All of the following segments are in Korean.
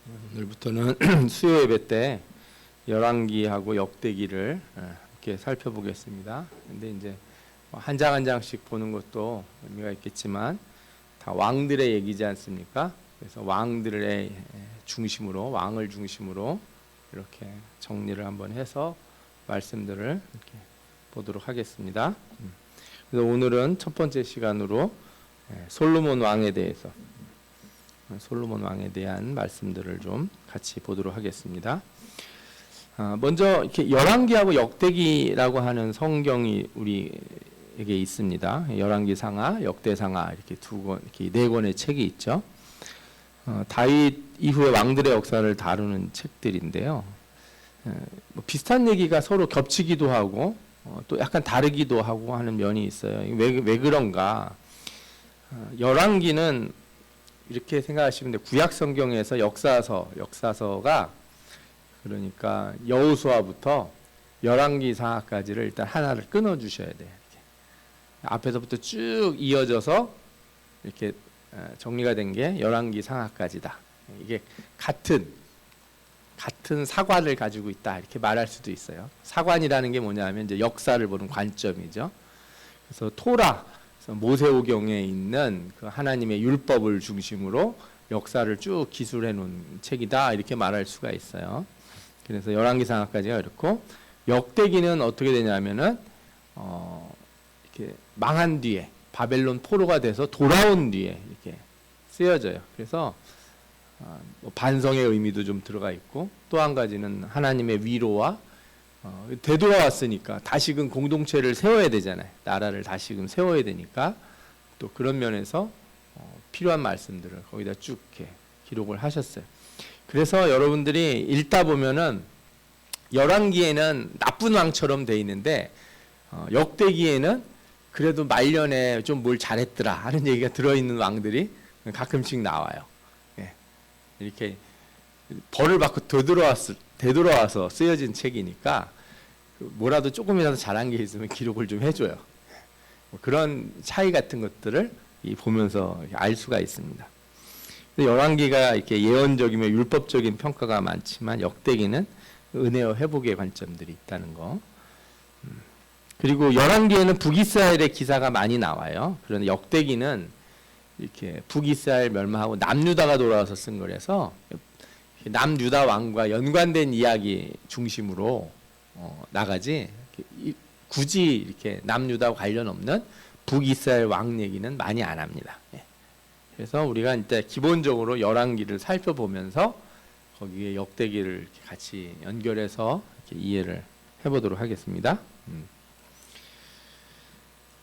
오늘부터는 수요 예배 때 열왕기하고 역대기를 이렇게 살펴보겠습니다. 근데 이제 한 장 한 장씩 보는 것도 의미가 있겠지만 다 왕들의 얘기지 않습니까? 그래서 왕들의 중심으로, 왕을 중심으로 이렇게 정리를 한번 해서 말씀들을 이렇게 보도록 하겠습니다. 그래서 오늘은 첫 번째 시간으로 솔로몬 왕에 대해서, 솔로몬 왕에 대한 말씀들을 좀 같이 보도록 하겠습니다. 먼저 이렇게 열왕기하고 역대기라고 하는 성경이 우리에게 있습니다. 열왕기 상하, 역대 상하 이렇게 두 권, 이렇게 네 권의 책이 있죠. 다윗 이후의 왕들의 역사를 다루는 책들인데요. 뭐 비슷한 얘기가 서로 겹치기도 하고 또 약간 다르기도 하고 하는 면이 있어요. 왜 그런가? 열왕기는 이렇게 생각하시면 돼요. 구약 성경에서 역사서가 그러니까 여호수아부터 열왕기 상하까지를 일단 하나를 끊어 주셔야 돼요. 이렇게. 앞에서부터 쭉 이어져서 이렇게 정리가 된 게 열왕기 상하까지다. 이게 같은 사관을 가지고 있다 이렇게 말할 수도 있어요. 사관이라는 게 뭐냐면 이제 역사를 보는 관점이죠. 그래서 토라, 모세오경에 있는 그 하나님의 율법을 중심으로 역사를 쭉 기술해 놓은 책이다 이렇게 말할 수가 있어요. 그래서 열왕기 상하까지가 그렇고, 역대기는 어떻게 되냐면은 이렇게 망한 뒤에 바벨론 포로가 돼서 돌아온 뒤에 이렇게 쓰여져요. 그래서 뭐 반성의 의미도 좀 들어가 있고, 또 한 가지는 하나님의 위로와 되돌아왔으니까 다시금 공동체를 세워야 되잖아요. 나라를 다시금 세워야 되니까 또 그런 면에서 필요한 말씀들을 거기다 쭉 이렇게 기록을 하셨어요. 그래서 여러분들이 읽다 보면은 열왕기에는 나쁜 왕처럼 돼 있는데 역대기에는 그래도 말년에 좀 뭘 잘했더라 하는 얘기가 들어있는 왕들이 가끔씩 나와요. 예. 이렇게 벌을 받고 되돌아와서 쓰여진 책이니까 뭐라도 조금이라도 잘한 게 있으면 기록을 좀 해줘요. 그런 차이 같은 것들을 보면서 알 수가 있습니다. 열왕기가 이렇게 예언적이며 율법적인 평가가 많지만 역대기는 은혜와 회복의 관점들이 있다는 거. 그리고 열왕기에는 북이스라엘의 기사가 많이 나와요. 그런데 역대기는 이렇게 북이스라엘 멸망하고 남유다가 돌아와서 쓴 거라서 남유다 왕과 연관된 이야기 중심으로 나가지 굳이 이렇게 남유다와 관련 없는 북이스라엘 왕 얘기는 많이 안 합니다. 그래서 우리가 이제 기본적으로 열왕기를 살펴보면서 거기에 역대기를 이렇게 같이 연결해서 이렇게 이해를 해보도록 하겠습니다.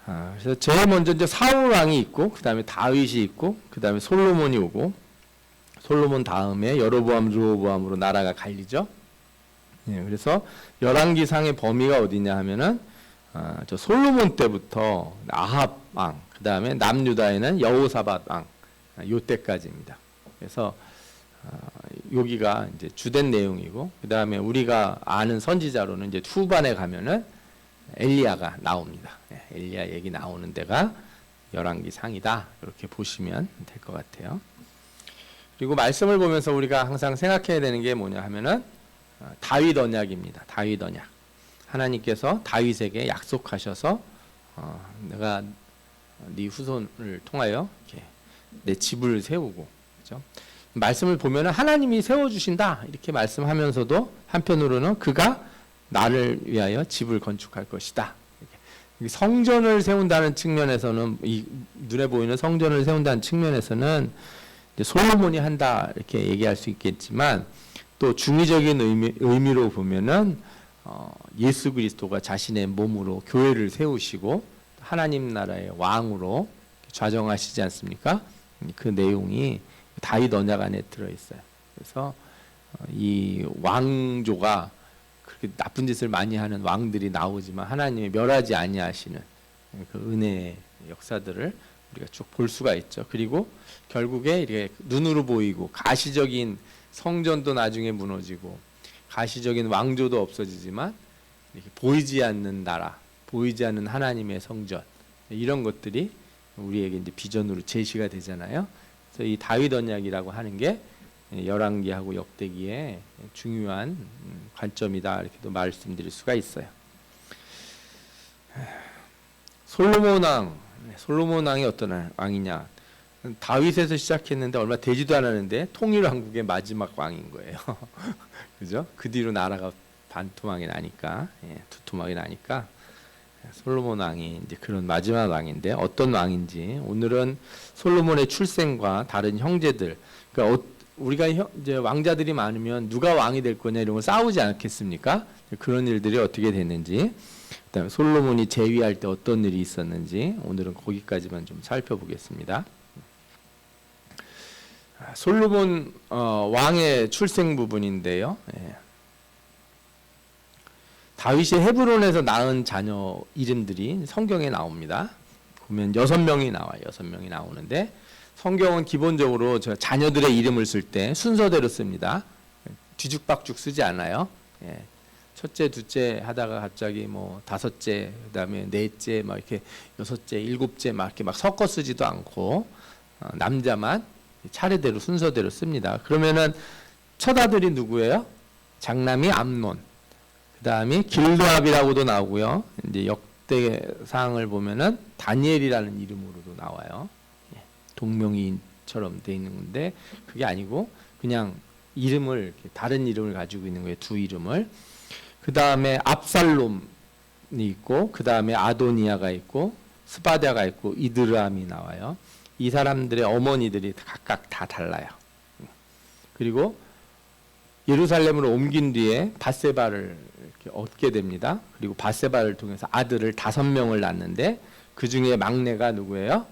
그래서 제일 먼저 이제 사울 왕이 있고, 그 다음에 다윗이 있고, 그 다음에 솔로몬이 오고, 솔로몬 다음에 여로보암, 르호보암으로 나라가 갈리죠. 그래서 열왕기 상의 범위가 어디냐 하면은 저 솔로몬 때부터 아합 왕, 그 다음에 남유다에는 여호사밧 왕, 요때까지입니다. 그래서 여기가 이제 주된 내용이고, 그 다음에 우리가 아는 선지자로는 이제 후반에 가면은 엘리야가 나옵니다. 엘리야 얘기 나오는 데가 열왕기 상이다 이렇게 보시면 될 것 같아요. 그리고 말씀을 보면서 우리가 항상 생각해야 되는 게 뭐냐 하면은 다윗 언약입니다. 다윗 언약. 하나님께서 다윗에게 약속하셔서 내가 네 후손을 통하여 이렇게 내 집을 세우고, 그렇죠? 말씀을 보면은 하나님이 세워주신다 이렇게 말씀하면서도 한편으로는 그가 나를 위하여 집을 건축할 것이다. 성전을 세운다는 측면에서는, 이 눈에 보이는 성전을 세운다는 측면에서는 이제 솔로몬이 한다 이렇게 얘기할 수 있겠지만, 또 중의적인 의미로 보면은 예수 그리스도가 자신의 몸으로 교회를 세우시고 하나님 나라의 왕으로 좌정하시지 않습니까? 그 내용이 다윗 언약 안에 들어 있어요. 그래서 이 왕조가 그렇게 나쁜 짓을 많이 하는 왕들이 나오지만 하나님이 멸하지 아니하시는 그 은혜의 역사들을 우리가 쭉 볼 수가 있죠. 그리고 결국에 이렇게 눈으로 보이고 가시적인 성전도 나중에 무너지고 가시적인 왕조도 없어지지만 이렇게 보이지 않는 나라, 보이지 않는 하나님의 성전, 이런 것들이 우리에게 이제 비전으로 제시가 되잖아요. 그래서 이 다윗 언약이라고 하는 게 열왕기하고 역대기의 중요한 관점이다 이렇게도 말씀드릴 수가 있어요. 솔로몬 왕이 어떤 왕이냐? 다윗에서 시작했는데 얼마 되지도 않았는데 통일왕국의 마지막 왕인 거예요. 그죠? 그 뒤로 나라가 반토막이 나니까, 두토막이 나니까 솔로몬 왕이 이제 그런 마지막 왕인데 어떤 왕인지 오늘은 솔로몬의 출생과 다른 형제들, 그러니까 우리가 이제 왕자들이 많으면 누가 왕이 될 거냐 이런 거 싸우지 않겠습니까? 그런 일들이 어떻게 됐는지, 그다음에 솔로몬이 재위할 때 어떤 일이 있었는지 오늘은 거기까지만 좀 살펴보겠습니다. 솔로몬 왕의 출생 부분인데요. 다윗이 헤브론에서 낳은 자녀 이름들이 성경에 나옵니다. 보면 6명이 나와요. 6명이 나오는데 성경은 기본적으로 자녀들의 이름을 쓸 때 순서대로 씁니다. 뒤죽박죽 쓰지 않아요. 첫째, 둘째 하다가 갑자기 뭐 다섯째, 그다음에 넷째, 막 이렇게 여섯째, 일곱째 막 이렇게 막 섞어 쓰지도 않고 남자만 차례대로 순서대로 씁니다. 그러면은 첫 아들이 누구예요? 장남이 암논. 그다음에 길드압이라고도 나오고요. 이제 역대상을 보면은 다니엘이라는 이름으로도 나와요. 동명이인처럼 돼 있는 건데 그게 아니고 그냥 이름을 다른 이름을 가지고 있는 거예요. 두 이름을. 그다음에 압살롬이 있고 그다음에 아도니아가 있고 스바랴가 있고 이드람이 나와요. 이 사람들의 어머니들이 각각 다 달라요. 그리고 예루살렘으로 옮긴 뒤에 밧세바를 이렇게 얻게 됩니다. 그리고 밧세바를 통해서 아들을 5명을 낳는데 그 중에 막내가 누구예요?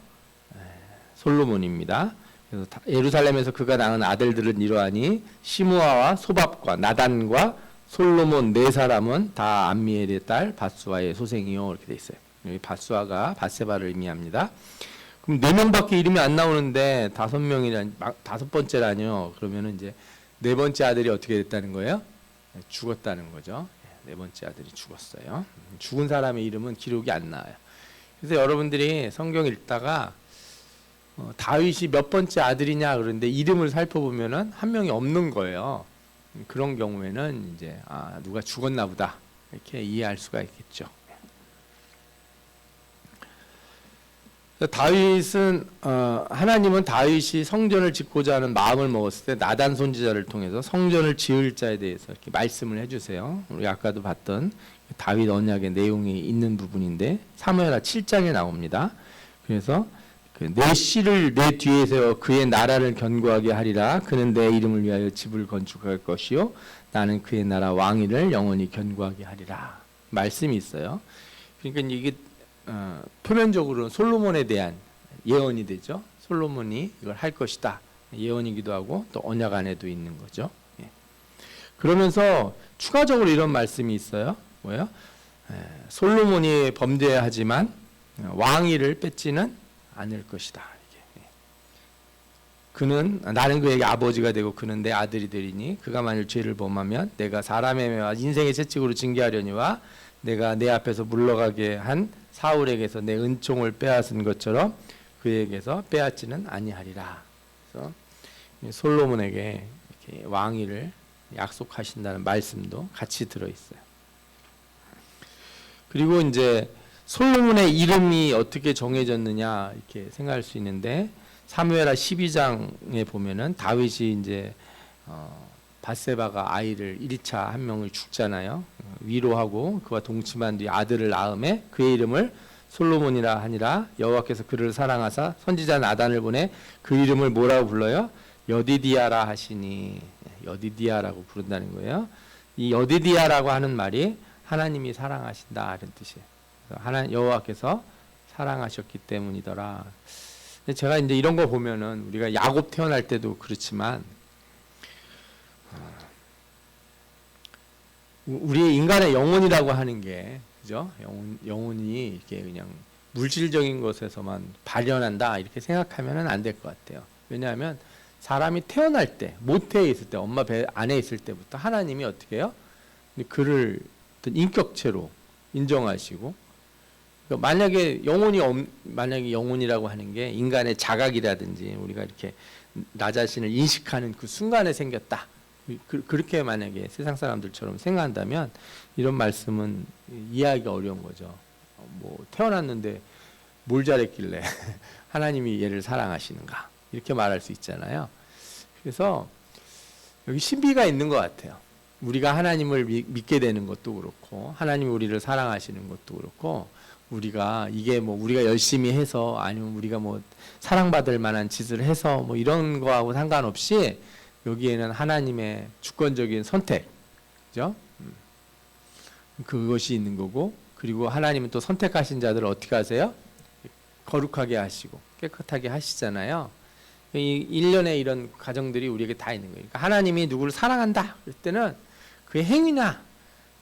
솔로몬입니다. 그래서 예루살렘에서 그가 낳은 아들들은 이러하니 시므아와 소밥과 나단과 솔로몬 4사람은 다 암미엘의 딸 밧수아의 소생이요 이렇게 돼 있어요. 여기 밧수아가 밧세바를 의미합니다. 그럼 4명밖에 이름이 안 나오는데 5명이란 5번째라뇨. 그러면은 이제 4번째 아들이 어떻게 됐다는 거예요? 죽었다는 거죠. 4번째 아들이 죽었어요. 죽은 사람의 이름은 기록이 안 나와요. 그래서 여러분들이 성경 읽다가 다윗이 몇 번째 아들이냐 그런데 이름을 살펴보면은 한 명이 없는 거예요. 그런 경우에는 이제 누가 죽었나 보다 이렇게 이해할 수가 있겠죠. 다윗은 하나님은 다윗이 성전을 짓고자 하는 마음을 먹었을 때 나단 선지자를 통해서 성전을 지을 자에 대해서 이렇게 말씀을 해주세요. 우리 아까도 봤던 다윗 언약의 내용이 있는 부분인데 사무엘하 7장에 나옵니다. 그래서 내 씨를 내 뒤에 세워 그의 나라를 견고하게 하리라. 그는 내 이름을 위하여 집을 건축할 것이요 나는 그의 나라 왕위를 영원히 견고하게 하리라. 말씀이 있어요. 그러니까 이게 표면적으로 솔로몬에 대한 예언이 되죠. 솔로몬이 이걸 할 것이다. 예언이기도 하고 또 언약 안에도 있는 거죠. 그러면서 추가적으로 이런 말씀이 있어요. 뭐예요? 솔로몬이 범죄하지만 왕위를 뺏지는 않을 것이다. 나는 그에게 아버지가 되고 그는 내 아들이 되리니 그가 만일 죄를 범하면 내가 사람의 매와 인생의 채찍으로 징계하려니와 내가 내 앞에서 물러가게 한 사울에게서 내 은총을 빼앗은 것처럼 그에게서 빼앗지는 아니하리라. 그래서 솔로몬에게 이렇게 왕위를 약속하신다는 말씀도 같이 들어 있어요. 그리고 이제 솔로몬의 이름이 어떻게 정해졌느냐 이렇게 생각할 수 있는데 사무엘하 12장에 보면은 다윗이 이제 밧세바가 아이를 1차 한 명을 죽잖아요. 위로하고 그와 동침한 뒤 아들을 낳음에 그의 이름을 솔로몬이라 하니라. 여호와께서 그를 사랑하사 선지자 나단을 보내 그 이름을 뭐라고 불러요? 여디디아라 하시니. 여디디아라고 부른다는 거예요. 이 여디디아라고 하는 말이 하나님이 사랑하신다 이런 뜻이에요. 여호와께서 사랑하셨기 때문이더라. 제가 이제 이런 거 보면은 우리가 야곱 태어날 때도 그렇지만 우리 인간의 영혼이라고 하는 게 그죠? 영혼이 이렇게 그냥 물질적인 것에서만 발현한다 이렇게 생각하면은 안 될 것 같아요. 왜냐하면 사람이 태어날 때 모태에 있을 때 엄마 배 안에 있을 때부터 하나님이 어떻게 해요? 그를 어떤 인격체로 인정하시고 만약에 만약에 영혼이라고 하는 게 인간의 자각이라든지 우리가 이렇게 나 자신을 인식하는 그 순간에 생겼다. 그렇게 만약에 세상 사람들처럼 생각한다면 이런 말씀은 이해하기가 어려운 거죠. 뭐 태어났는데 뭘 잘했길래 하나님이 얘를 사랑하시는가 이렇게 말할 수 있잖아요. 그래서 여기 신비가 있는 것 같아요. 우리가 하나님을 믿게 되는 것도 그렇고 하나님이 우리를 사랑하시는 것도 그렇고 우리가 이게 뭐 우리가 열심히 해서 아니면 우리가 뭐 사랑받을 만한 짓을 해서 뭐 이런 거하고 상관없이 여기에는 하나님의 주권적인 선택, 그죠? 그것이 있는 거고, 그리고 하나님은 또 선택하신 자들을 어떻게 하세요? 거룩하게 하시고 깨끗하게 하시잖아요. 이 일련의 이런 과정들이 우리에게 다 있는 거예요. 그러니까 하나님이 누구를 사랑한다 그럴 때는 그의 행위나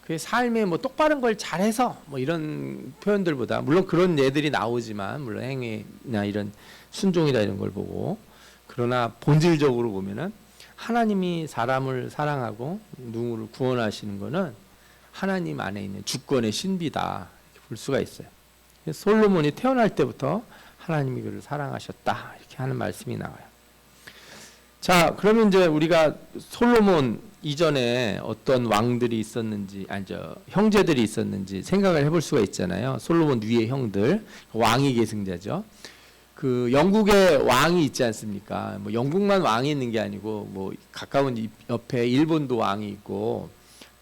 그의 삶에 뭐 똑바른 걸 잘해서 뭐 이런 표현들보다 물론 그런 예들이 나오지만 물론 행위나 이런 순종이다 이런 걸 보고 그러나 본질적으로 보면은 하나님이 사람을 사랑하고 누구를 구원하시는 것은 하나님 안에 있는 주권의 신비다 이렇게 볼 수가 있어요. 솔로몬이 태어날 때부터 하나님이 그를 사랑하셨다 이렇게 하는 말씀이 나와요. 자, 그러면 이제 우리가 솔로몬 이전에 어떤 왕들이 있었는지, 형제들이 있었는지 생각을 해볼 수가 있잖아요. 솔로몬 위의 형들, 왕위 계승자죠. 그 영국의 왕이 있지 않습니까? 뭐 영국만 왕이 있는 게 아니고 뭐 가까운 옆에 일본도 왕이 있고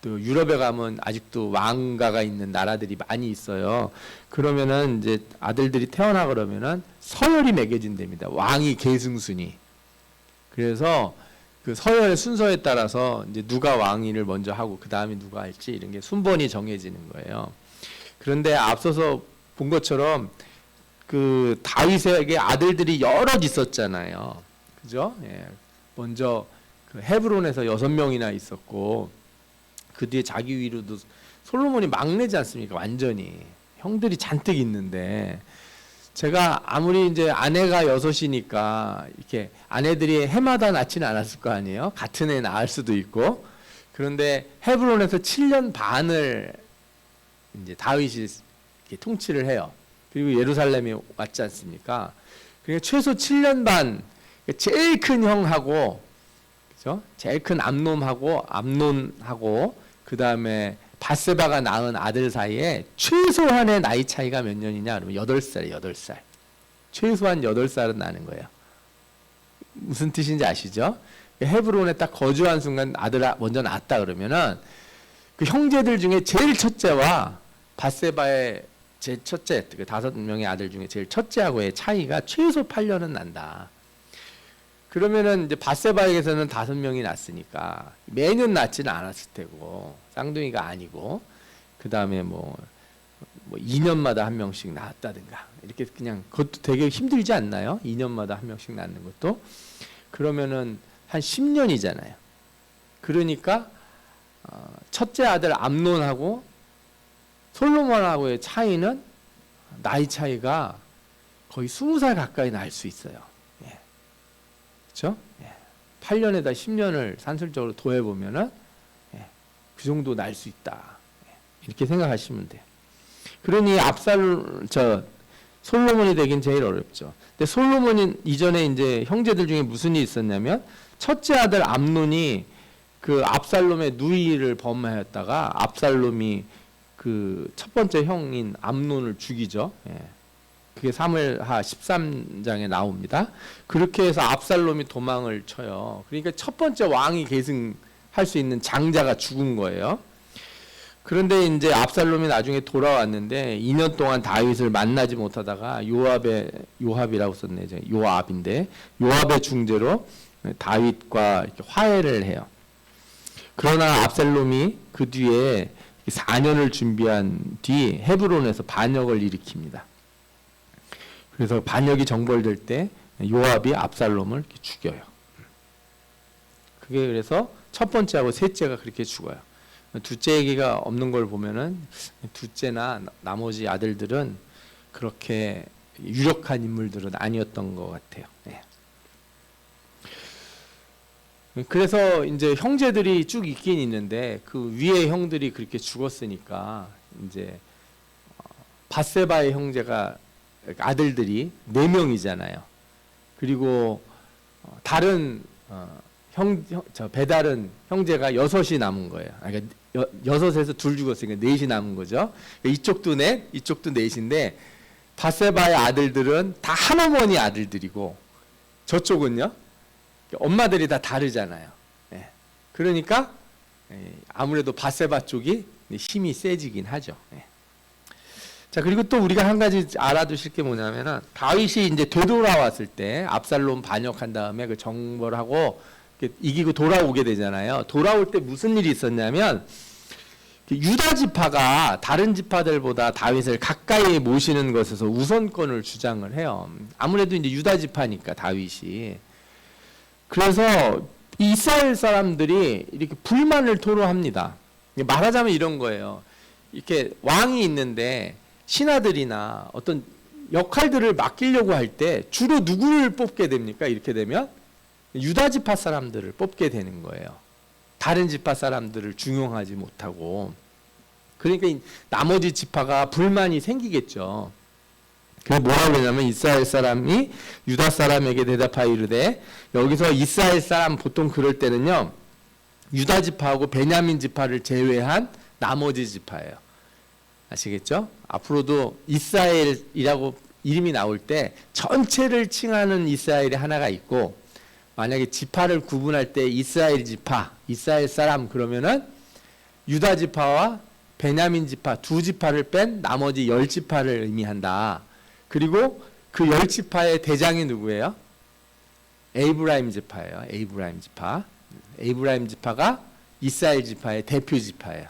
또 유럽에 가면 아직도 왕가가 있는 나라들이 많이 있어요. 그러면은 이제 아들들이 태어나 그러면은 서열이 매겨진답니다. 왕위 계승순이. 그래서 그 서열의 순서에 따라서 이제 누가 왕위를 먼저 하고 그 다음에 누가 할지 이런 게 순번이 정해지는 거예요. 그런데 앞서서 본 것처럼 그 다윗에게 아들들이 여럿 있었잖아요. 그죠? 예. 먼저 그 헤브론에서 6명이나 있었고 그 뒤에 자기 위로도 솔로몬이 막내지 않습니까? 완전히 형들이 잔뜩 있는데 제가 아무리 이제 아내가 6이니까 이렇게 아내들이 해마다 낳지는 않았을 거 아니에요. 같은 해 낳을 수도 있고 그런데 헤브론에서 7년 반을 이제 다윗이 이렇게 통치를 해요. 그리고 예루살렘에 왔지 않습니까? 그러니까 최소 7년 반 제일 큰 형하고 그죠? 제일 큰 암논하고 그 다음에 바세바가 낳은 아들 사이에 최소한의 나이 차이가 몇 년이냐? 그러면 8살이에요. 8살. 최소한 8살은 나는 거예요. 무슨 뜻인지 아시죠? 헤브론에 딱 거주한 순간 아들 먼저 낳았다 그러면은 그 형제들 중에 제일 첫째와 바세바의 제 첫째, 그 5명의 아들 중에 제일 첫째하고의 차이가 최소 8년은 난다. 그러면은 이제 바세바에게서는 5명이 낳았으니까 매년 낳지는 않았을 테고 쌍둥이가 아니고 그 다음에 뭐 2년마다 한 명씩 낳았다든가 이렇게 그냥 그것도 되게 힘들지 않나요? 2년마다 한 명씩 낳는 것도 그러면은 한 10년이잖아요. 그러니까 첫째 아들 암논하고 솔로몬하고의 차이는 나이 차이가 거의 20살 가까이 날 수 있어요. 예. 그렇죠? 예. 8년에다 10년을 산술적으로 더해보면은 예. 그 정도 날 수 있다. 예. 이렇게 생각하시면 돼요. 그러니 솔로몬이 되긴 제일 어렵죠. 근데 솔로몬이 이전에 이제 형제들 중에 무슨 일이 있었냐면 첫째 아들 암논이 그 압살롬의 누이를 범하였다가 압살롬이 그 첫 번째 형인 암논을 죽이죠. 예. 그게 사무엘하 13장에 나옵니다. 그렇게 해서 압살롬이 도망을 쳐요. 그러니까 첫 번째 왕이 계승할 수 있는 장자가 죽은 거예요. 그런데 이제 압살롬이 나중에 돌아왔는데 2년 동안 다윗을 만나지 못하다가 요압이라고 썼네. 요압인데 요압의 중재로 다윗과 이렇게 화해를 해요. 그러나 압살롬이 그 뒤에 4년을 준비한 뒤 헤브론에서 반역을 일으킵니다. 그래서 반역이 정벌될 때 요압이 압살롬을 이렇게 죽여요. 그게 그래서 첫 번째하고 셋째가 그렇게 죽어요. 둘째 얘기가 없는 걸 보면은 둘째나 나머지 아들들은 그렇게 유력한 인물들은 아니었던 것 같아요. 네. 그래서 이제 형제들이 쭉 있긴 있는데 그 위에 형들이 그렇게 죽었으니까 이제 바세바의 형제가 아들들이 4명이잖아요. 그리고 다른 배달은 형제가 6이 남은 거예요. 그러니까 6에서 2 죽었으니까 4이 남은 거죠. 그러니까 이쪽도 넷, 이쪽도 넷인데 바세바의 아들들은 다 한어머니 아들들이고 저쪽은요 엄마들이 다 다르잖아요. 예. 그러니까 아무래도 바세바 쪽이 힘이 세지긴 하죠. 예. 자, 그리고 또 우리가 한 가지 알아두실 게 뭐냐면은 다윗이 이제 되돌아왔을 때 압살롬 반역한 다음에 그 정벌 하고 이기고 돌아오게 되잖아요. 돌아올 때 무슨 일이 있었냐면 유다 지파가 다른 지파들보다 다윗을 가까이 모시는 것에서 우선권을 주장을 해요. 아무래도 이제 유다 지파니까 다윗이. 그래서 이스라엘 사람들이 이렇게 불만을 토로합니다. 말하자면 이런 거예요. 이렇게 왕이 있는데 신하들이나 어떤 역할들을 맡기려고 할 때 주로 누구를 뽑게 됩니까? 이렇게 되면 유다 지파 사람들을 뽑게 되는 거예요. 다른 지파 사람들을 중용하지 못하고. 그러니까 나머지 지파가 불만이 생기겠죠. 그래서 뭐라고 그러냐면 이스라엘 사람이 유다 사람에게 대답하여 이르되, 여기서 이스라엘 사람 보통 그럴 때는요 유다 지파하고 베냐민 지파를 제외한 나머지 지파예요. 아시겠죠? 앞으로도 이스라엘이라고 이름이 나올 때 전체를 칭하는 이스라엘이 하나가 있고, 만약에 지파를 구분할 때 이스라엘 지파, 이스라엘 사람 그러면은 유다 지파와 베냐민 지파 2지파를 뺀 나머지 10지파를 의미한다. 그리고 그 10지파의 대장이 누구예요? 에이브라임 지파예요. 에이브라임 지파. 에이브라임 지파가 이스라엘 지파의 대표 지파예요.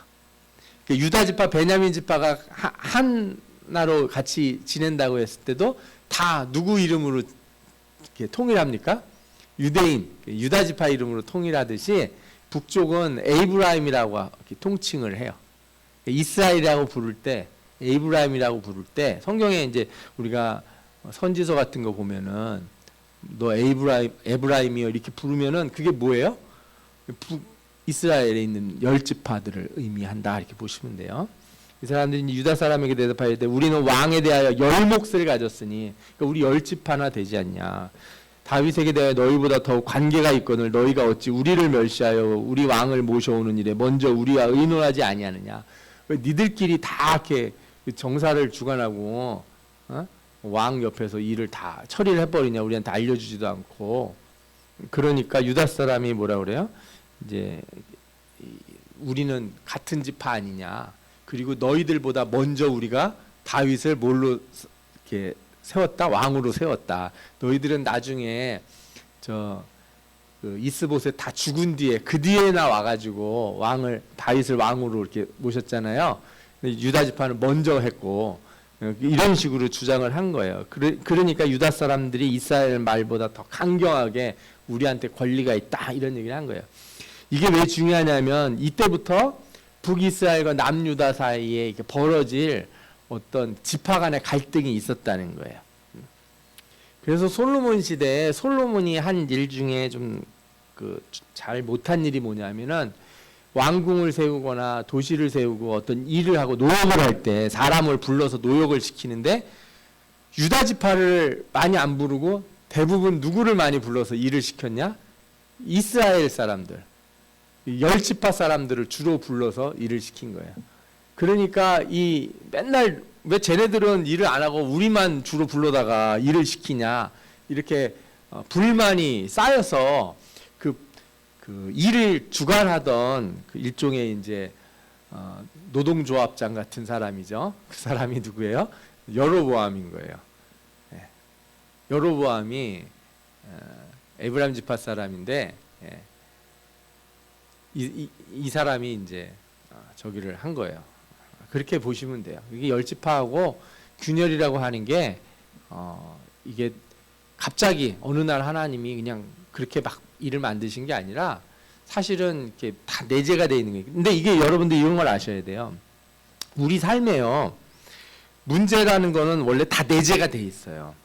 유다 지파, 베냐민 지파가 하나로 같이 지낸다고 했을 때도 다 누구 이름으로 이렇게 통일합니까? 유대인, 유다 지파 이름으로 통일하듯이 북쪽은 에이브라임이라고 이렇게 통칭을 해요. 이스라엘이라고 부를 때, 에이브라임이라고 부를 때 성경에 이제 우리가 선지서 같은 거 보면은 너 에브라임이요 이렇게 부르면은 그게 뭐예요? 이스라엘에 있는 10지파들을 의미한다 이렇게 보시면 돼요. 이 사람들이 유다 사람에게 대답하여 이르되 우리는 왕에 대하여 10몫을 가졌으니, 그러니까 우리 10지파나 되지 않냐. 다윗에게 대하여 너희보다 더욱 관계가 있거늘 너희가 어찌 우리를 멸시하여 우리 왕을 모셔오는 일에 먼저 우리와 의논하지 아니하느냐. 왜 니들끼리 다 이렇게 정사를 주관하고 왕 옆에서 일을 다 처리를 해버리냐. 우리한테 알려주지도 않고. 그러니까 유다 사람이 뭐라 그래요? 이제 우리는 같은 지파 아니냐. 그리고 너희들보다 먼저 우리가 다윗을 뭘로 이렇게 세웠다? 왕으로 세웠다. 너희들은 나중에 이스보셋 다 죽은 뒤에 그 뒤에나 와가지고 다윗을 왕으로 이렇게 모셨잖아요. 유다 지파는 먼저 했고 이런 식으로 주장을 한 거예요. 그러니까 유다 사람들이 이스라엘 말보다 더 강경하게 우리한테 권리가 있다 이런 얘기를 한 거예요. 이게 왜 중요하냐면 이때부터 북이스라엘과 남유다 사이에 이렇게 벌어질 어떤 지파 간의 갈등이 있었다는 거예요. 그래서 솔로몬 시대에 솔로몬이 한 일 중에 좀 잘 못한 일이 뭐냐면은 왕궁을 세우거나 도시를 세우고 어떤 일을 하고 노역을 할 때 사람을 불러서 노역을 시키는데 유다 지파를 많이 안 부르고 대부분 누구를 많이 불러서 일을 시켰냐? 이스라엘 사람들, 10지파 사람들을 주로 불러서 일을 시킨 거예요. 그러니까 맨날 왜 쟤네들은 일을 안 하고 우리만 주로 불러다가 일을 시키냐 이렇게 불만이 쌓여서 그 일을 주관하던 그 일종의 이제 노동조합장 같은 사람이죠. 그 사람이 누구예요? 여로보암인 거예요. 예. 여로보암이 에브라임 지파 사람인데 예. 이 사람이 이제 저기를 한 거예요. 그렇게 보시면 돼요. 이게 10지파하고 균열이라고 하는 게 이게 갑자기 어느 날 하나님이 그냥 그렇게 막 일을 만드신 게 아니라 사실은 이렇게 다 내재가 돼 있는 거예요. 근데 이게 여러분들 이런 걸 아셔야 돼요. 우리 삶에요. 문제라는 거는 원래 다 내재가 돼 있어요.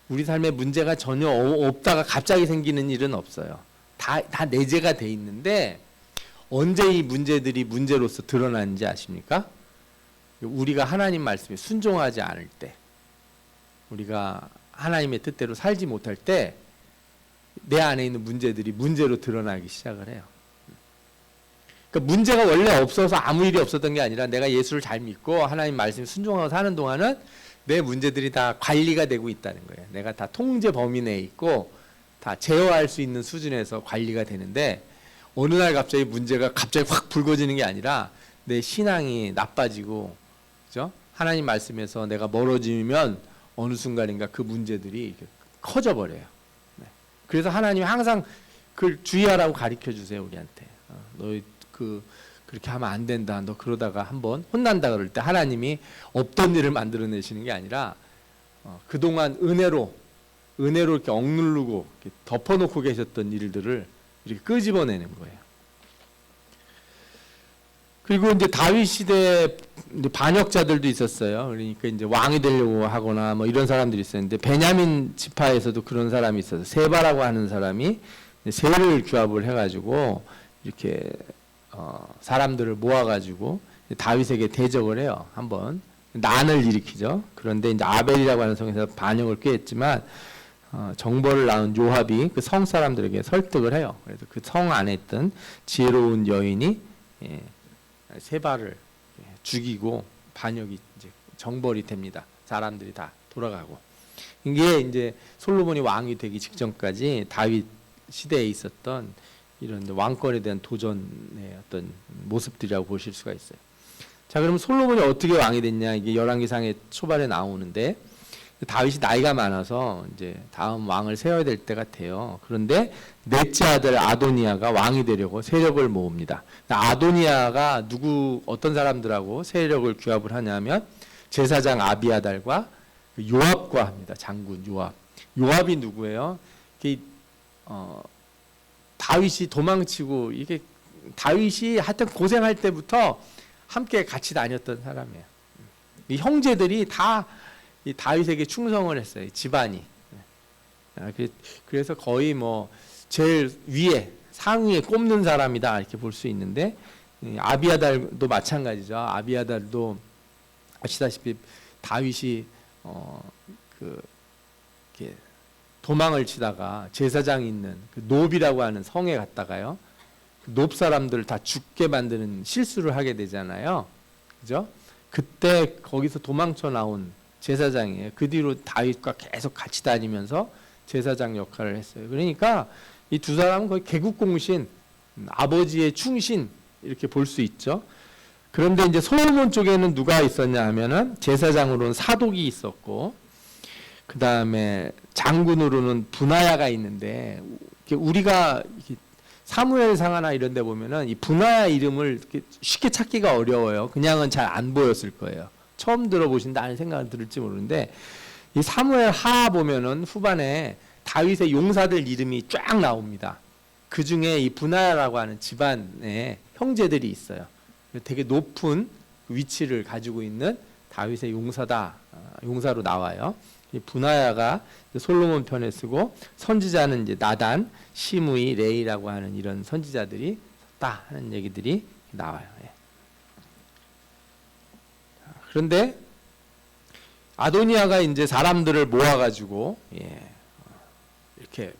우리 삶에 문제가 전혀 없다가 갑자기 생기는 일은 없어요. 다 내재가 돼 있는데 언제 이 문제들이 문제로서 드러나는지 아십니까? 우리가 하나님 말씀에 순종하지 않을 때, 우리가 하나님의 뜻대로 살지 못할 때 내 안에 있는 문제들이 문제로 드러나기 시작을 해요. 그러니까 문제가 원래 없어서 아무 일이 없었던 게 아니라 내가 예수를 잘 믿고 하나님 말씀 순종하고 사는 동안은 내 문제들이 다 관리가 되고 있다는 거예요. 내가 다 통제 범위 내에 있고 다 제어할 수 있는 수준에서 관리가 되는데 어느 날 갑자기 문제가 갑자기 확 불거지는 게 아니라 내 신앙이 나빠지고, 그죠? 하나님 말씀에서 내가 멀어지면 어느 순간인가 그 문제들이 커져 버려요. 네. 그래서 하나님이 항상 그걸 주의하라고 가르쳐 주세요, 우리한테. 너희 그렇게 하면 안 된다. 너 그러다가 한번 혼난다 그럴 때 하나님이 없던 일을 만들어내시는 게 아니라 그동안 은혜로 이렇게 억누르고 이렇게 덮어놓고 계셨던 일들을 이렇게 끄집어내는 거예요. 그리고 이제 다윗 시대 반역자들도 있었어요. 그러니까 이제 왕이 되려고 하거나 뭐 이런 사람들이 있었는데 베냐민 지파에서도 그런 사람이 있어서 세바라고 하는 사람이 세를 규합을 해가지고 이렇게 사람들을 모아가지고 다윗에게 대적을 해요. 한번 난을 일으키죠. 그런데 이제 아벨이라고 하는 성에서 반역을 꾀했지만 정보를 낳은 요압이 그 성 사람들에게 설득을 해요. 그래서 그 성 안에 있던 지혜로운 여인이 세바를 죽이고 반역이 이제 정벌이 됩니다. 사람들이 다 돌아가고. 이게 이제 솔로몬이 왕이 되기 직전까지 다윗 시대에 있었던 이런 왕권에 대한 도전의 어떤 모습들이라고 보실 수가 있어요. 자, 그러면 솔로몬이 어떻게 왕이 됐냐? 이게 열왕기상의 초반에 나오는데 다윗이 나이가 많아서 이제 다음 왕을 세워야 될 때가 돼요. 그런데 넷째 아들 아도니아가 왕이 되려고 세력을 모읍니다. 아도니아가 어떤 사람들하고 세력을 규합을 하냐면 제사장 아비아달과 요압과 합니다. 장군 요압. 요압이 누구예요? 다윗이 도망치고 이게 다윗이 하여튼 고생할 때부터 함께 같이 다녔던 사람이에요. 이 형제들이 다 이 다윗에게 충성을 했어요. 집안이. 그래서 거의 뭐 제일 위에 상위에 꼽는 사람이다 이렇게 볼 수 있는데 아비아달도 마찬가지죠. 아비아달도 아시다시피 다윗이 이렇게 도망을 치다가 제사장이 있는 그 노비라고 하는 성에 갔다가요. 노 사람들을 다 죽게 만드는 실수를 하게 되잖아요. 그죠? 그때 거기서 도망쳐 나온 제사장이에요. 그 뒤로 다윗과 계속 같이 다니면서 제사장 역할을 했어요. 그러니까 이 두 사람은 거의 개국공신, 아버지의 충신 이렇게 볼 수 있죠. 그런데 이제 솔로몬 쪽에는 누가 있었냐 하면은 제사장으로는 사독이 있었고, 그 다음에 장군으로는 분하야가 있는데, 우리가 사무엘상하나 이런 데 보면은 이 분하야 이름을 쉽게 찾기가 어려워요. 그냥은 잘 안 보였을 거예요. 처음 들어보신다 하는 생각은 들을지 모르는데, 이 사무엘 하 보면은 후반에 다윗의 용사들 이름이 쫙 나옵니다. 그 중에 이 분하야라고 하는 집안에 형제들이 있어요. 되게 높은 위치를 가지고 있는 다윗의 용사로 나와요. 이 분하야가 솔로몬 편에 쓰고, 선지자는 이제 나단, 시므이, 레이라고 하는 이런 선지자들이 썼다 하는 얘기들이 나와요. 그런데 아도니아가 이제 사람들을 모아가지고 이렇게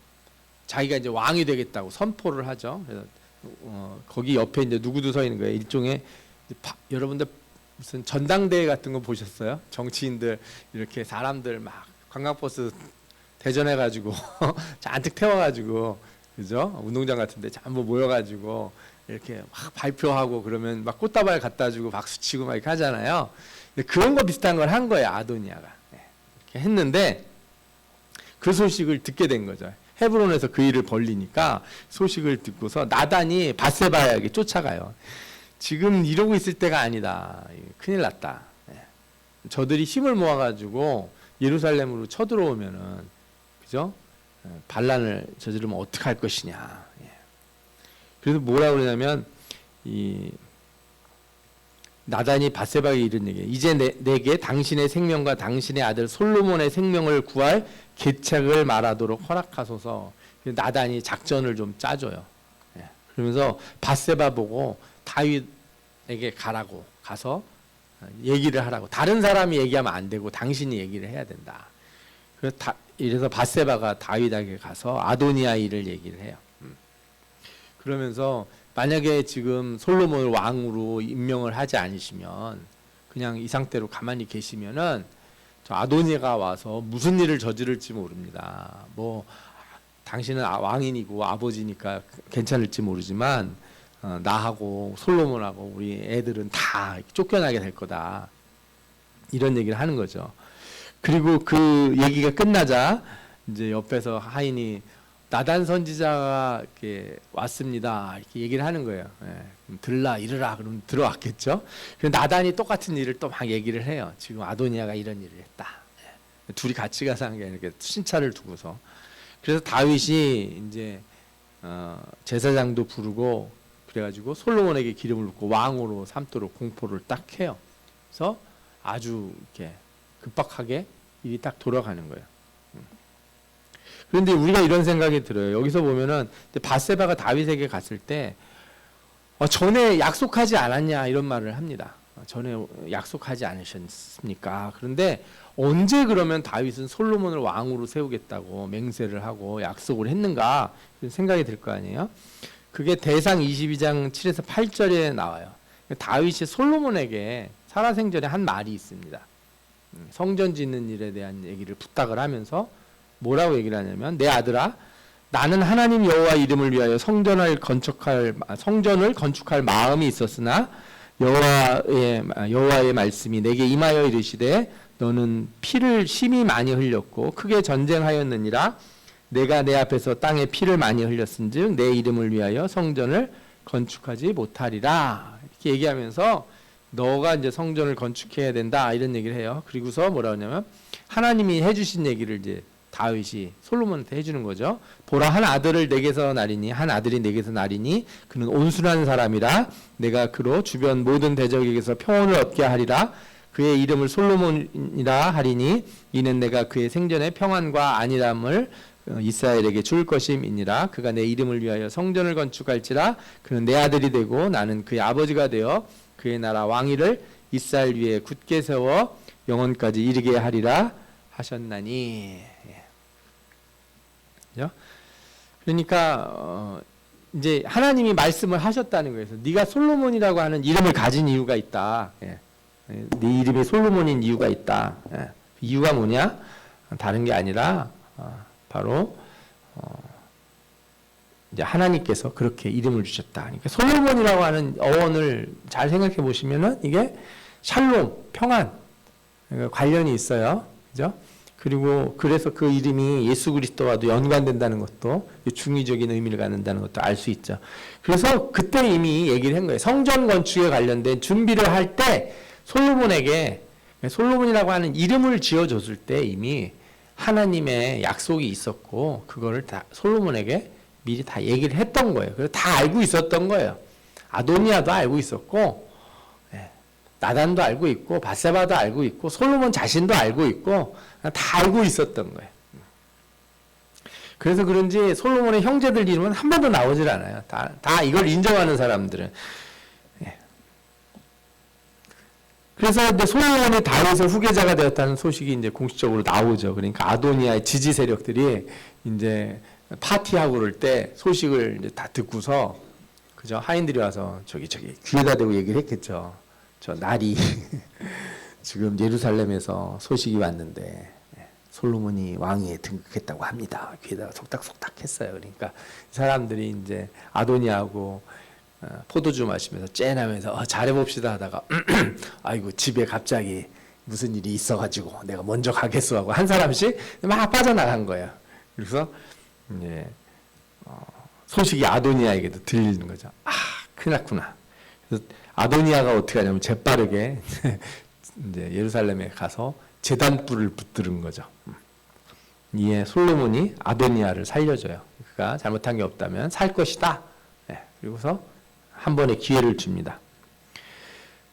자기가 이제 왕이 되겠다고 선포를 하죠. 그래서 거기 옆에 이제 누구도 서 있는 거예요. 일종의 여러분들 무슨 전당대회 같은 거 보셨어요? 정치인들 이렇게 사람들 막 관광버스 대전해가지고 잔뜩 태워가지고, 그죠? 운동장 같은데 전부 모여가지고 이렇게 막 발표하고 그러면 막 꽃다발 갖다 주고 박수 치고 막 이렇게 하잖아요. 그런 거 비슷한 걸 한 거예요, 아도니아가. 이렇게 했는데 그 소식을 듣게 된 거죠. 헤브론에서 그 일을 벌리니까 소식을 듣고서 나단이 밧세바에게 쫓아가요. 지금 이러고 있을 때가 아니다. 큰일 났다. 저들이 힘을 모아가지고 예루살렘으로 쳐들어오면은, 그죠? 반란을 저지르면 어떡할 것이냐. 그래서 뭐라 그러냐면, 나단이 밧세바에게 이런 얘기예요. 이제 내게 당신의 생명과 당신의 아들 솔로몬의 생명을 구할 계책을 말하도록 허락하소서. 나단이 작전을 좀 짜줘요. 그러면서 밧세바 보고 다윗에게 가서 얘기를 하라고. 다른 사람이 얘기하면 안 되고 당신이 얘기를 해야 된다. 그래서 이래서 밧세바가 다윗에게 가서 아도니아 일을 얘기를 해요. 그러면서 만약에 지금 솔로몬을 왕으로 임명을 하지 않으시면 그냥 이 상태로 가만히 계시면은 저 아도니아가 와서 무슨 일을 저지를지 모릅니다. 뭐 당신은 왕인이고 아버지니까 괜찮을지 모르지만 나하고 솔로몬하고 우리 애들은 다 쫓겨나게 될 거다. 이런 얘기를 하는 거죠. 그리고 그 얘기가 끝나자 이제 옆에서 하인이 나단 선지자가 이렇게 왔습니다. 이렇게 얘기를 하는 거예요. 예, 들라 이르라 그러면 들어왔겠죠. 그래서 나단이 똑같은 일을 또 막 얘기를 해요. 지금 아도니아가 이런 일을 했다. 예, 둘이 같이 가서 한 게 이렇게 신차를 두고서. 그래서 다윗이 이제 제사장도 부르고 그래가지고 솔로몬에게 기름을 붓고 왕으로 삼도록 공포를 딱 해요. 그래서 아주 이렇게 급박하게 일이 딱 돌아가는 거예요. 그런데 우리가 이런 생각이 들어요. 여기서 보면은 밧세바가 다윗에게 갔을 때 전에 약속하지 않았냐 이런 말을 합니다. 전에 약속하지 않으셨습니까? 그런데 언제 그러면 다윗은 솔로몬을 왕으로 세우겠다고 맹세를 하고 약속을 했는가 생각이 들 거 아니에요. 그게 대상 22장 7에서 8절에 나와요. 다윗이 솔로몬에게 살아생전에 한 말이 있습니다. 성전 짓는 일에 대한 얘기를 부탁을 하면서 뭐라고 얘기를 하냐면 내 아들아 나는 하나님 여호와 이름을 위하여 성전을 건축할 마음이 있었으나 여호와의 말씀이 내게 임하여 이르시되 너는 피를 심히 많이 흘렸고 크게 전쟁하였느니라 내가 내 앞에서 땅에 피를 많이 흘렸은즉 내 이름을 위하여 성전을 건축하지 못하리라 이렇게 얘기하면서 너가 이제 성전을 건축해야 된다 이런 얘기를 해요. 그리고서 뭐라 하냐면 하나님이 해주신 얘기를 이제 다윗이 솔로몬한테 해주는 거죠. 보라 한 아들을 내게서 나리니 한 아들이 내게서 나리니 그는 온순한 사람이라 내가 그로 주변 모든 대적에게서 평온을 얻게 하리라 그의 이름을 솔로몬이라 하리니 이는 내가 그의 생전에 평안과 안일함을 이스라엘에게 줄 것임이니라 그가 내 이름을 위하여 성전을 건축할지라 그는 내 아들이 되고 나는 그의 아버지가 되어 그의 나라 왕위를 이스라엘 위에 굳게 세워 영원까지 이르게 하리라 하셨나니. 그러니까 이제 하나님이 말씀을 하셨다는 거예요. 네가 솔로몬이라고 하는 이름을 가진 이유가 있다. 네 이름이 솔로몬인 이유가 있다. 이유가 뭐냐? 다른 게 아니라 바로 이제 하나님께서 그렇게 이름을 주셨다. 그러니까 솔로몬이라고 하는 어원을 잘 생각해 보시면은 이게 샬롬, 평안 관련이 있어요. 그죠? 그리고 그래서 그 이름이 예수 그리스도와도 연관된다는 것도 중의적인 의미를 갖는다는 것도 알 수 있죠. 그래서 그때 이미 얘기를 한 거예요. 성전 건축에 관련된 준비를 할 때 솔로몬에게 솔로몬이라고 하는 이름을 지어줬을 때 이미 하나님의 약속이 있었고 그거를 다 솔로몬에게 미리 다 얘기를 했던 거예요. 그래서 다 알고 있었던 거예요. 아도니아도 알고 있었고 나단도 알고 있고 밧세바도 알고 있고 솔로몬 자신도 알고 있고 다 알고 있었던 거예요. 그래서 그런지 솔로몬의 형제들 이름은 한 번도 나오질 않아요. 다 이걸 인정하는 사람들은. 그래서 이제 솔로몬이 다윗의 후계자가 되었다는 소식이 이제 공식적으로 나오죠. 그러니까 아도니아의 지지 세력들이 이제 파티하고 그럴 때 소식을 이제 다 듣고서 그죠? 하인들이 와서 저기 귀에다 대고 얘기를 했겠죠. 저 날이 지금 예루살렘에서 소식이 왔는데 솔로몬이 왕위에 등극했다고 합니다. 귀에다가 속닥속닥 했어요. 그러니까 사람들이 이제 아도니아하고 포도주 마시면서 째나면서 잘해봅시다 하다가 아이고 집에 갑자기 무슨 일이 있어가지고 내가 먼저 가겠어 하고 한 사람씩 막 빠져나간 거예요. 그래서 이제 소식이 아도니아에게도 들리는 거죠. 아, 큰일 났구나. 그래서 아도니아가 어떻게 하냐면 재빠르게 이제 예루살렘에 가서 제단불을 붙들은 거죠. 이에 솔로몬이 아도니아를 살려줘요. 그가 잘못한 게 없다면 살 것이다. 그리고서 한 번의 기회를 줍니다.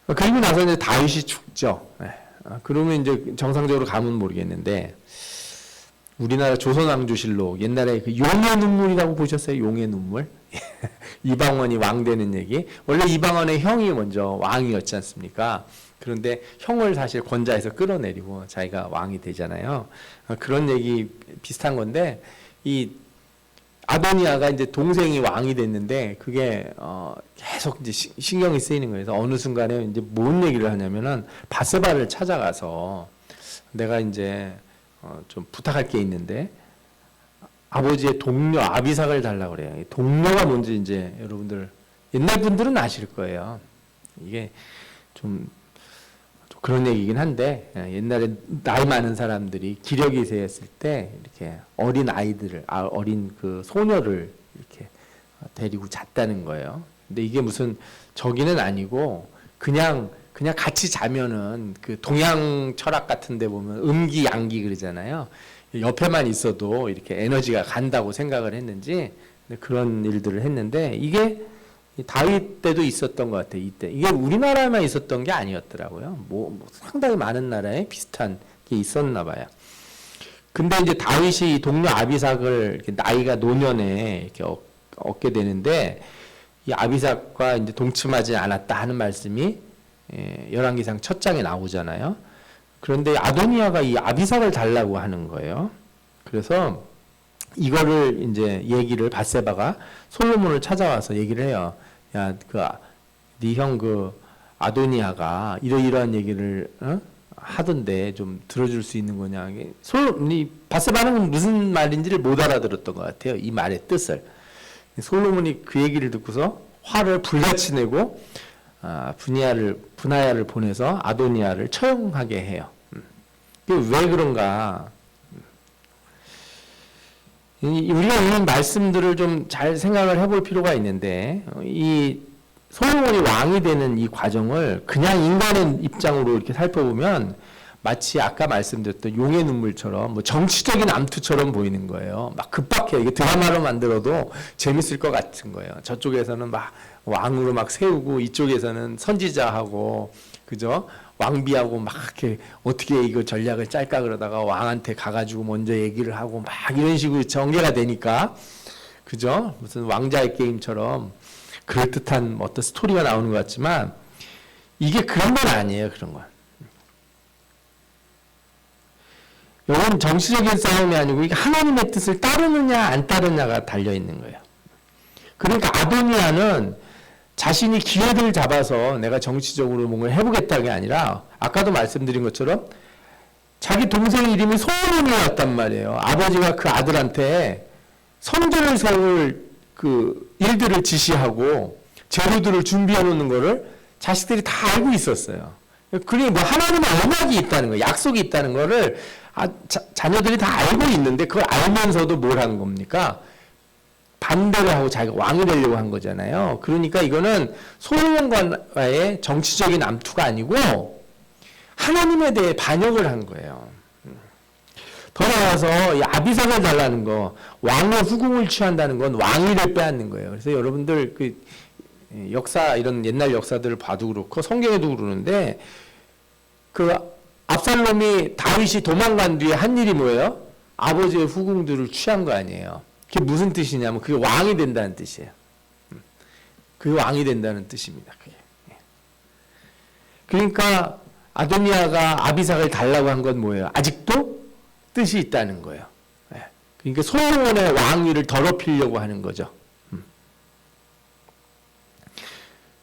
그리고 나서 이제 다윗이 죽죠. 그러면 이제 정상적으로 가면 모르겠는데 우리나라 조선왕조실록 옛날에 그 용의 눈물이라고 보셨어요? 용의 눈물? 이방원이 왕 되는 얘기. 원래 이방원의 형이 먼저 왕이었지 않습니까? 그런데 형을 사실 권좌에서 끌어내리고 자기가 왕이 되잖아요. 그런 얘기 비슷한 건데 이 아도니아가 이제 동생이 왕이 됐는데 그게 계속 이제 신경이 쓰이는 거예요. 그래서 어느 순간에 이제 뭔 얘기를 하냐면은 바세바를 찾아가서 내가 이제 좀 부탁할 게 있는데 아버지의 동료 아비삭을 달라고 그래요. 동료가 뭔지 이제 여러분들 옛날 분들은 아실 거예요. 이게 좀 그런 얘기긴 한데 옛날에 나이 많은 사람들이 기력이 세었을 때 이렇게 어린 아이들을 어린 그 소녀를 이렇게 데리고 잤다는 거예요. 근데 이게 무슨 저기는 아니고 그냥 같이 자면은 그 동양 철학 같은 데 보면 음기 양기 그러잖아요. 옆에만 있어도 이렇게 에너지가 간다고 생각을 했는지 그런 일들을 했는데 이게 다윗 때도 있었던 것 같아요. 이때 이게 우리나라에만 있었던 게 아니었더라고요. 뭐 상당히 많은 나라에 비슷한 게 있었나 봐요. 근데 이제 다윗이 동료 아비삭을 이렇게 나이가 노년에 이렇게 얻게 되는데 이 아비삭과 이제 동침하지 않았다 하는 말씀이 열왕기상 첫 장에 나오잖아요. 그런데 아도니아가 이 아비삭을 달라고 하는 거예요. 그래서 이거를 이제 얘기를 바세바가 솔로몬을 찾아와서 얘기를 해요. 야, 네 형 그 아도니아가 이러이러한 얘기를 하던데 좀 들어줄 수 있는 거냐. 바세바는 무슨 말인지를 못 알아들었던 것 같아요. 이 말의 뜻을. 솔로몬이 그 얘기를 듣고서 화를 불같이 내고 분하야를 보내서 아도니아를 처형하게 해요. 왜 그런가? 우리가 이 말씀들을 좀 잘 생각을 해볼 필요가 있는데 이 솔로몬이 왕이 되는 이 과정을 그냥 인간의 입장으로 이렇게 살펴보면 마치 아까 말씀드렸던 용의 눈물처럼 뭐 정치적인 암투처럼 보이는 거예요. 막 급박해. 이게 드라마로 만들어도 재밌을 것 같은 거예요. 저쪽에서는 막 왕으로 막 세우고 이쪽에서는 선지자하고 그죠? 왕비하고 막 이렇게 어떻게 이거 전략을 짤까 그러다가 왕한테 가가지고 먼저 얘기를 하고 막 이런 식으로 전개가 되니까 그죠? 무슨 왕자의 게임처럼 그럴듯한 어떤 스토리가 나오는 것 같지만 이게 그런 건 아니에요. 그런 건. 이건 정치적인 싸움이 아니고 이게 하나님의 뜻을 따르느냐 안 따르느냐가 달려 있는 거예요. 그러니까 아도니아는 자신이 기회를 잡아서 내가 정치적으로 뭔가 해보겠다는 게 아니라 아까도 말씀드린 것처럼 자기 동생 이름이 솔로몬이었단 말이에요. 아버지가 그 아들한테 성전을 세울 그 일들을 지시하고 재료들을 준비해 놓는 거를 자식들이 다 알고 있었어요. 그러니 뭐 하나님의 언약이 있다는 거예요. 약속이 있다는 거를 자녀들이 다 알고 있는데 그걸 알면서도 뭘 한 겁니까? 반대를 하고 자기가 왕이 되려고 한 거잖아요. 그러니까 이거는 솔로몬과의 정치적인 암투가 아니고 하나님에 대해 반역을 한 거예요. 더 나아가서 이 아비삭을 달라는 거, 왕의 후궁을 취한다는 건 왕위를 빼앗는 거예요. 그래서 여러분들 그 역사 이런 옛날 역사들을 봐도 그렇고 성경에도 그러는데 그 압살롬이 다윗이 도망간 뒤에 한 일이 뭐예요? 아버지의 후궁들을 취한 거 아니에요. 그게 무슨 뜻이냐면 그게 왕이 된다는 뜻이에요. 그게 왕이 된다는 뜻입니다. 그게. 그러니까 아도니아가 아비삭을 달라고 한 건 뭐예요? 아직도 뜻이 있다는 거예요. 그러니까 솔로몬의 왕위를 더럽히려고 하는 거죠.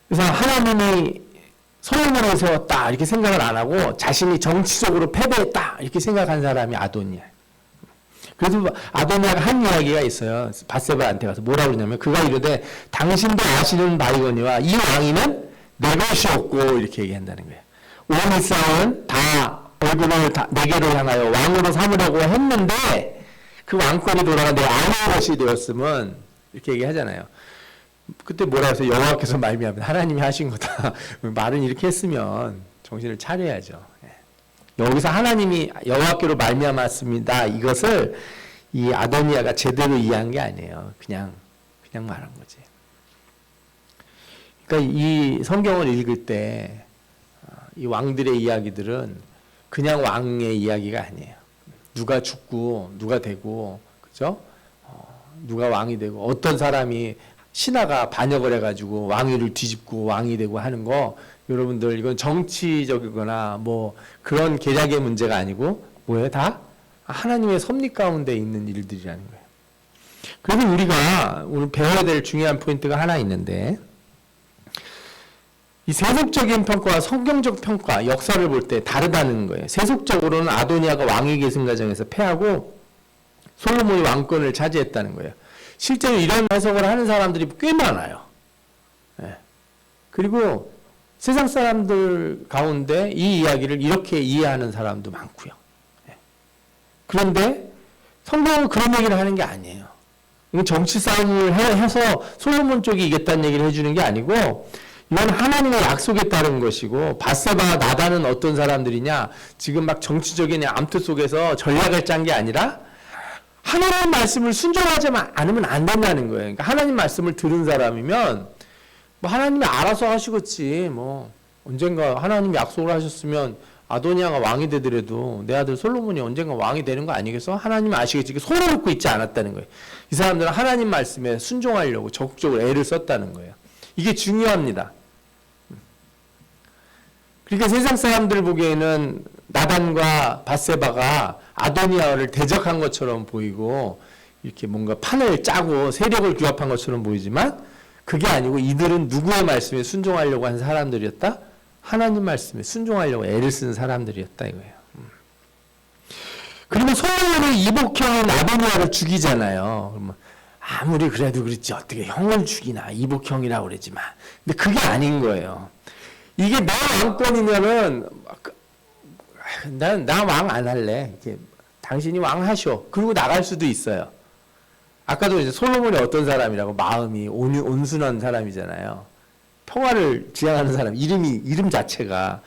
그래서 하나님이 솔로몬을 세웠다 이렇게 생각을 안 하고 자신이 정치적으로 패배했다 이렇게 생각한 사람이 아도니아. 그래서 아도니아가 한 이야기가 있어요. 바세바한테 가서 뭐라고 그러냐면 그가 이르되 당신도 아시는 바이거니와 이 왕위는 내 것이었고 이렇게 얘기한다는 거예요. 온 이스라엘은 다 얼굴을 내게로 향하여 왕으로 삼으려고 했는데 그 왕권이 돌아가 내 아내 것이 되었으면 이렇게 얘기하잖아요. 그때 뭐라 해서 여호와께서 말미암아 하나님이 하신 거다. 말은 이렇게 했으면 정신을 차려야죠. 여기서 하나님이 여호와께로 말미암았습니다. 이것을 이 아도니아가 제대로 이해한 게 아니에요. 그냥 말한 거지. 그러니까 이 성경을 읽을 때 이 왕들의 이야기들은 그냥 왕의 이야기가 아니에요. 누가 죽고 누가 되고 그죠? 누가 왕이 되고 어떤 사람이 신하가 반역을 해가지고 왕위를 뒤집고 왕이 되고 하는 거, 여러분들 이건 정치적이거나 뭐 그런 계략의 문제가 아니고 뭐예요? 다 하나님의 섭리 가운데 있는 일들이라는 거예요. 그래서 우리가 오늘 배워야 될 중요한 포인트가 하나 있는데, 이 세속적인 평가와 성경적 평가, 역사를 볼 때 다르다는 거예요. 세속적으로는 아도니아가 왕위 계승 과정에서 패하고 솔로몬이 왕권을 차지했다는 거예요. 실제로 이런 해석을 하는 사람들이 꽤 많아요. 예. 그리고 세상 사람들 가운데 이 이야기를 이렇게 이해하는 사람도 많고요. 예. 그런데 성경은 그런 얘기를 하는 게 아니에요. 정치 싸움을 해서 솔로몬 쪽이 이겼다는 얘기를 해주는 게 아니고, 이건 하나님의 약속에 따른 것이고, 바세바와 나단은 어떤 사람들이냐, 지금 막 정치적인 암투 속에서 전략을 짠 게 아니라 하나님 말씀을 순종하지 않으면 안 된다는 거예요. 그러니까 하나님 말씀을 들은 사람이면 뭐 하나님이 알아서 하시겠지, 뭐 언젠가 하나님이 약속을 하셨으면 아도니아가 왕이 되더라도 내 아들 솔로몬이 언젠가 왕이 되는 거 아니겠어? 하나님이 아시겠지. 손을 놓고 있지 않았다는 거예요. 이 사람들은 하나님 말씀에 순종하려고 적극적으로 애를 썼다는 거예요. 이게 중요합니다. 그러니까 세상 사람들 보기에는 나단과 바세바가 아도니아를 대적한 것처럼 보이고, 이렇게 뭔가 판을 짜고 세력을 규합한 것처럼 보이지만 그게 아니고, 이들은 누구의 말씀에 순종하려고 한 사람들이었다? 하나님 말씀에 순종하려고 애를 쓴 사람들이었다 이거예요. 그리고 솔로몬이 이복형인 아도니아를 죽이잖아요. 그러면 아무리 그래도 그렇지 어떻게 형을 죽이나, 이복형이라고 그랬지만. 근데 그게 아닌 거예요. 이게 내 왕권이면은 나 왕 안 할래. 이렇게 당신이 왕 하셔. 그리고 나갈 수도 있어요. 아까도 이제 솔로몬이 어떤 사람이라고, 마음이 온순한 사람이잖아요. 평화를 지향하는 사람, 이름 자체가.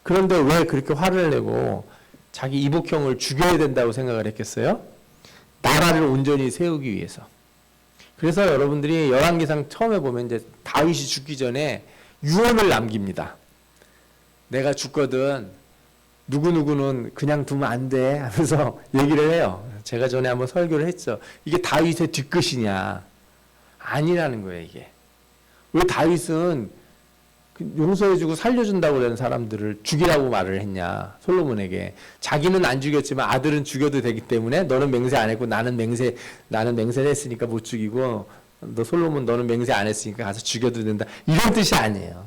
그런데 왜 그렇게 화를 내고 자기 이복형을 죽여야 된다고 생각을 했겠어요? 나라를 온전히 세우기 위해서. 그래서 여러분들이 열왕기상 처음에 보면 이제 다윗이 죽기 전에 유언을 남깁니다. 내가 죽거든 누구누구는 그냥 두면 안 돼 하면서 얘기를 해요. 제가 전에 한번 설교를 했죠. 이게 다윗의 뒤끝이냐? 아니라는 거예요, 이게. 왜 다윗은 용서해주고 살려준다고 그러는 사람들을 죽이라고 말을 했냐, 솔로몬에게. 자기는 안 죽였지만 아들은 죽여도 되기 때문에 너는 맹세 안 했고 나는 맹세를 했으니까 못 죽이고, 너 솔로몬 너는 맹세 안 했으니까 가서 죽여도 된다, 이런 뜻이 아니에요.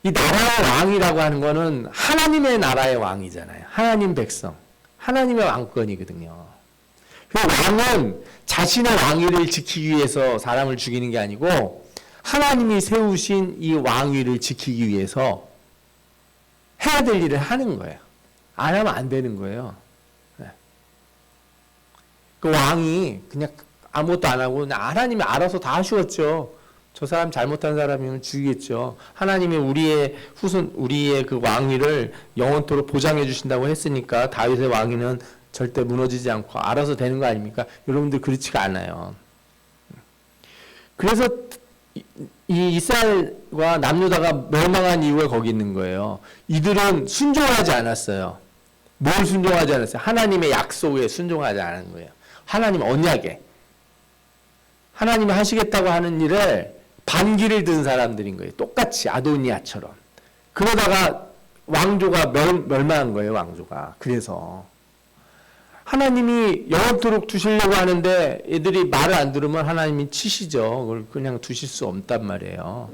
이 나라의 왕이라고 하는 거는 하나님의 나라의 왕이잖아요. 하나님 백성, 하나님의 왕권이거든요. 그 왕은 자신의 왕위를 지키기 위해서 사람을 죽이는 게 아니고, 하나님이 세우신 이 왕위를 지키기 위해서 해야 될 일을 하는 거예요. 안 하면 안 되는 거예요. 네. 그 왕이 그냥 아무것도 안 하고 그냥 하나님이 알아서 다 하시겠죠. 저 사람 잘못한 사람이면 죽이겠죠. 하나님이 우리의 그 왕위를 영원토록 보장해 주신다고 했으니까 다윗의 왕위는 절대 무너지지 않고 알아서 되는 거 아닙니까? 여러분들 그렇지가 않아요. 그래서 이 이스라엘과 남유다가 멸망한 이유가 거기 있는 거예요. 이들은 순종하지 않았어요. 뭘 순종하지 않았어요? 하나님의 약속에 순종하지 않은 거예요. 하나님 언약에. 하나님이 하시겠다고 하는 일을 반기를 든 사람들인 거예요. 똑같이 아도니아처럼. 그러다가 왕조가 멸망한 거예요, 왕조가. 그래서 하나님이 영원토록 두시려고 하는데 애들이 말을 안 들으면 하나님이 치시죠. 그걸 그냥 두실 수 없단 말이에요.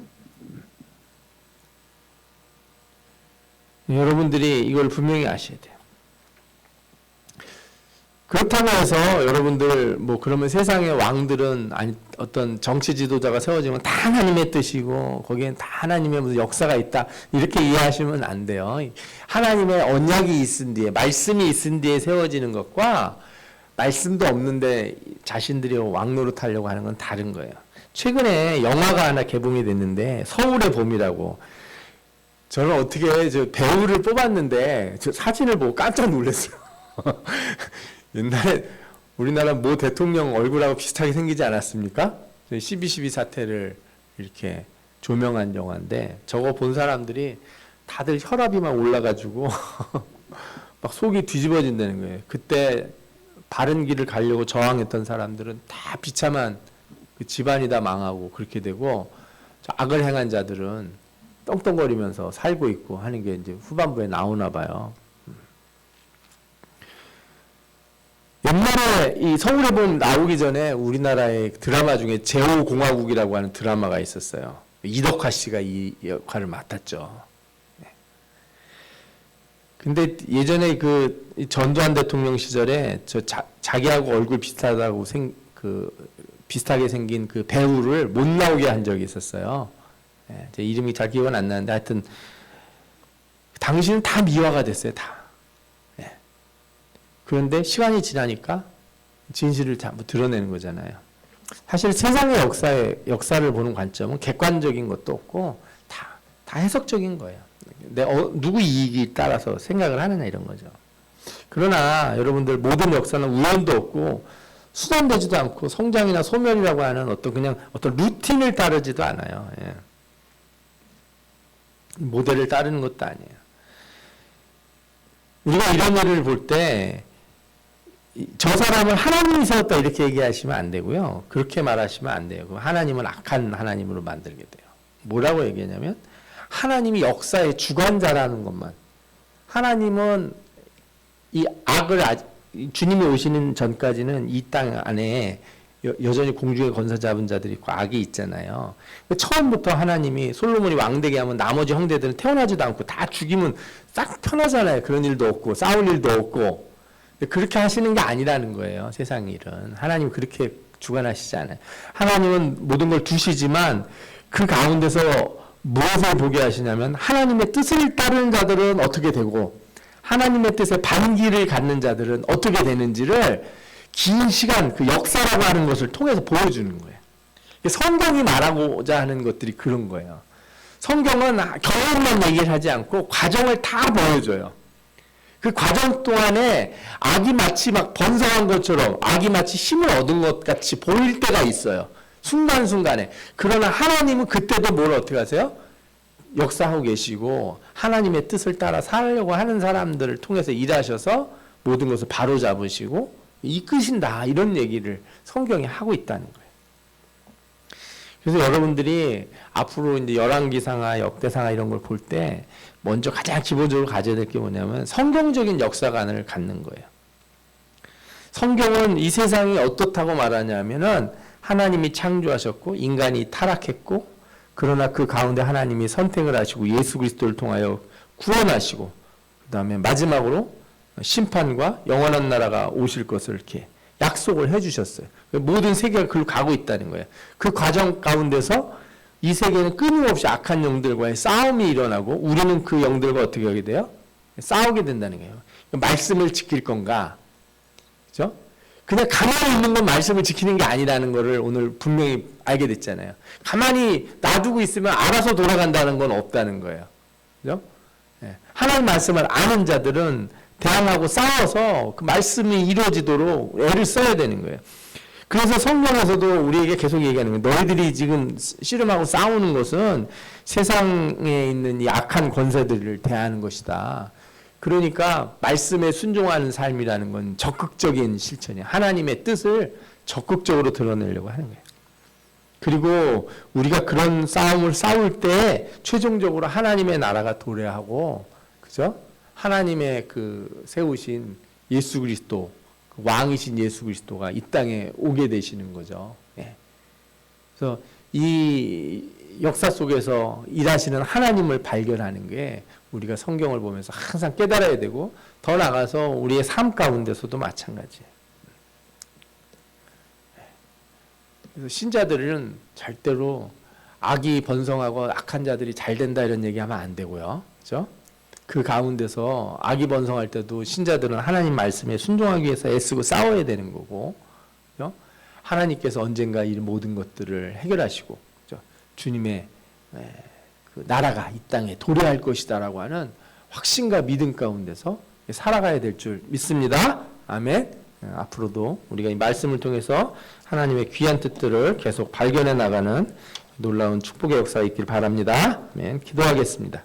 여러분들이 이걸 분명히 아셔야 돼요. 그렇다고 해서 여러분들 뭐 그러면 세상의 왕들은 아니 어떤 정치 지도자가 세워지면 다 하나님의 뜻이고 거기엔 다 하나님의 무슨 역사가 있다 이렇게 이해하시면 안 돼요. 하나님의 언약이 있은 뒤에 말씀이 있은 뒤에 세워지는 것과 말씀도 없는데 자신들이 왕 노릇하려고 하는 건 다른 거예요. 최근에 영화가 하나 개봉이 됐는데 서울의 봄이라고. 저는 어떻게 저 배우를 뽑았는데 저 사진을 보고 깜짝 놀랐어요. 옛날에 우리나라 모 대통령 얼굴하고 비슷하게 생기지 않았습니까? 12.12 사태를 이렇게 조명한 영화인데 저거 본 사람들이 다들 혈압이 막 올라가지고 막 속이 뒤집어진다는 거예요. 그때 바른 길을 가려고 저항했던 사람들은 다 비참한 그 집안이 다 망하고 그렇게 되고 악을 행한 자들은 떵떵거리면서 살고 있고 하는 게 이제 후반부에 나오나 봐요. 옛날에 이 서울의 봄 나오기 전에 우리나라의 드라마 중에 제5공화국이라고 하는 드라마가 있었어요. 이덕화 씨가 이 역할을 맡았죠. 근데 예전에 그 전두환 대통령 시절에 자기하고 얼굴 비슷하다고 비슷하게 생긴 그 배우를 못 나오게 한 적이 있었어요. 제 이름이 잘 기억은 안 나는데 하여튼 당신은 다 미화가 됐어요. 다. 그런데 시간이 지나니까 진실을 전부 드러내는 거잖아요. 사실 세상의 역사를 보는 관점은 객관적인 것도 없고 다 해석적인 거예요. 누구 이익이 따라서 생각을 하느냐 이런 거죠. 그러나 여러분들 모든 역사는 우연도 없고 수단되지도 않고 성장이나 소멸이라고 하는 어떤 루틴을 따르지도 않아요. 예. 모델을 따르는 것도 아니에요. 우리가 이런 일을 볼 때 저 사람을 하나님이 세웠다 이렇게 얘기하시면 안 되고요. 그렇게 말하시면 안 돼요. 그럼 하나님은 악한 하나님으로 만들게 돼요. 뭐라고 얘기하냐면 하나님이 역사의 주관자라는 것만. 하나님은 이 악을 주님이 오시는 전까지는 이 땅 안에 여전히 공중에 권세 잡은 자들이 있고 악이 있잖아요. 처음부터 하나님이 솔로몬이 왕되게 하면 나머지 형제들은 태어나지도 않고 다 죽이면 싹 편하잖아요. 그런 일도 없고 싸울 일도 없고. 그렇게 하시는 게 아니라는 거예요. 세상 일은. 하나님 그렇게 주관하시지 않아요. 하나님은 모든 걸 두시지만 그 가운데서 무엇을 보게 하시냐면 하나님의 뜻을 따르는 자들은 어떻게 되고 하나님의 뜻에 반기를 갖는 자들은 어떻게 되는지를 긴 시간 그 역사라고 하는 것을 통해서 보여주는 거예요. 성경이 말하고자 하는 것들이 그런 거예요. 성경은 경험만 얘기를 하지 않고 과정을 다 보여줘요. 그 과정 동안에 악이 마치 막 번성한 것처럼 악이 마치 힘을 얻은 것 같이 보일 때가 있어요. 순간순간에. 그러나 하나님은 그때도 뭘 어떻게 하세요? 역사하고 계시고 하나님의 뜻을 따라 살려고 하는 사람들을 통해서 일하셔서 모든 것을 바로잡으시고 이끄신다. 이런 얘기를 성경이 하고 있다는 거예요. 그래서 여러분들이 앞으로 이제 열왕기상하, 역대상하 이런 걸 볼 때 먼저 가장 기본적으로 가져야 될 게 뭐냐면 성경적인 역사관을 갖는 거예요. 성경은 이 세상이 어떻다고 말하냐면은 하나님이 창조하셨고 인간이 타락했고 그러나 그 가운데 하나님이 선택을 하시고 예수 그리스도를 통하여 구원하시고 그 다음에 마지막으로 심판과 영원한 나라가 오실 것을 이렇게 약속을 해주셨어요. 모든 세계가 그걸로 가고 있다는 거예요. 그 과정 가운데서 이 세계는 끊임없이 악한 영들과의 싸움이 일어나고 우리는 그 영들과 어떻게 하게 돼요? 싸우게 된다는 거예요. 말씀을 지킬 건가? 그죠? 그냥 가만히 있는 건 말씀을 지키는 게 아니라는 것을 오늘 분명히 알게 됐잖아요. 가만히 놔두고 있으면 알아서 돌아간다는 건 없다는 거예요. 그죠? 하나님 말씀을 아는 자들은 대항하고 싸워서 그 말씀이 이루어지도록 애를 써야 되는 거예요. 그래서 성경에서도 우리에게 계속 얘기하는 거예요. 너희들이 지금 씨름하고 싸우는 것은 세상에 있는 이 악한 권세들을 대하는 것이다. 그러니까 말씀에 순종하는 삶이라는 건 적극적인 실천이에요. 하나님의 뜻을 적극적으로 드러내려고 하는 거예요. 그리고 우리가 그런 싸움을 싸울 때 최종적으로 하나님의 나라가 도래하고, 그죠? 하나님의 그 세우신 예수 그리스도, 왕이신 예수 그리스도가 이 땅에 오게 되시는 거죠. 예. 그래서 이 역사 속에서 일하시는 하나님을 발견하는 게 우리가 성경을 보면서 항상 깨달아야 되고, 더 나아가서 우리의 삶 가운데서도 마찬가지예요. 그래서 신자들은 절대로 악이 번성하고 악한 자들이 잘 된다 이런 얘기하면 안 되고요. 그렇죠? 그 가운데서 악이 번성할 때도 신자들은 하나님 말씀에 순종하기 위해서 애쓰고 싸워야 되는 거고, 그렇죠? 하나님께서 언젠가 이 모든 것들을 해결하시고, 그렇죠? 주님의 그 나라가 이 땅에 도래할 것이다라고 하는 확신과 믿음 가운데서 살아가야 될 줄 믿습니다. 아멘. 앞으로도 우리가 이 말씀을 통해서 하나님의 귀한 뜻들을 계속 발견해 나가는 놀라운 축복의 역사가 있길 바랍니다. 아멘. 기도하겠습니다.